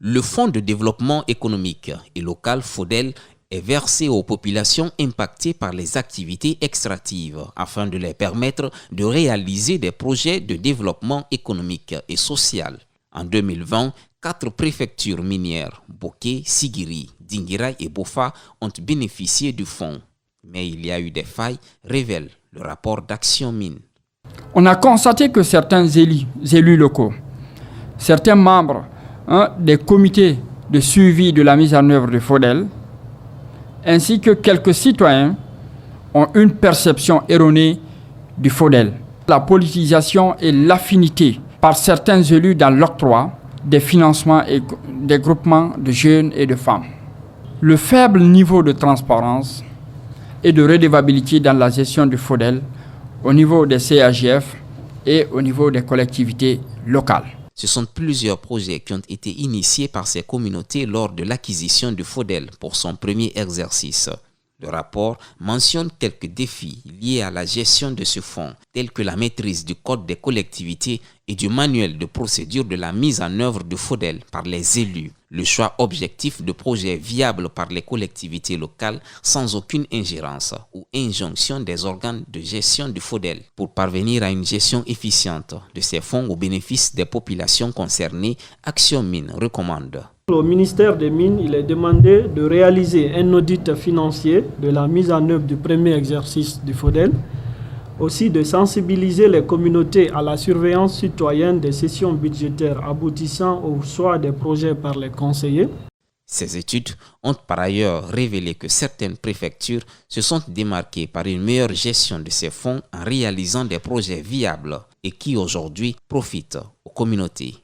Le Fonds de développement économique et local FODEL est versé aux populations impactées par les activités extractives afin de les permettre de réaliser des projets de développement économique et social. En 2020, 4 préfectures minières, Boké, Sigiri, Dinguiraye et Bofa, ont bénéficié du fonds. Mais il y a eu des failles, révèle le rapport d'Action Mine. On a constaté que certains élus locaux, certains membres des comités de suivi de la mise en œuvre de FODEL, ainsi que quelques citoyens ont une perception erronée du FODEL. La politisation et l'affinité par certains élus dans l'octroi des financements et des groupements de jeunes et de femmes. Le faible niveau de transparence et de redevabilité dans la gestion du FODEL au niveau des CAGF et au niveau des collectivités locales. Ce sont plusieurs projets qui ont été initiés par ces communautés lors de l'acquisition du FODEL pour son premier exercice. Le rapport mentionne quelques défis liés à la gestion de ce fonds, tels que la maîtrise du code des collectivités et du manuel de procédure de la mise en œuvre du FODEL par les élus, le choix objectif de projets viables par les collectivités locales sans aucune ingérence ou injonction des organes de gestion du FODEL pour parvenir à une gestion efficiente de ces fonds au bénéfice des populations concernées. Action Mine recommande. Au ministère des Mines, il est demandé de réaliser un audit financier de la mise en œuvre du premier exercice du FODEL, aussi de sensibiliser les communautés à la surveillance citoyenne des sessions budgétaires aboutissant au choix des projets par les conseillers. Ces études ont par ailleurs révélé que certaines préfectures se sont démarquées par une meilleure gestion de ces fonds en réalisant des projets viables et qui aujourd'hui profitent aux communautés.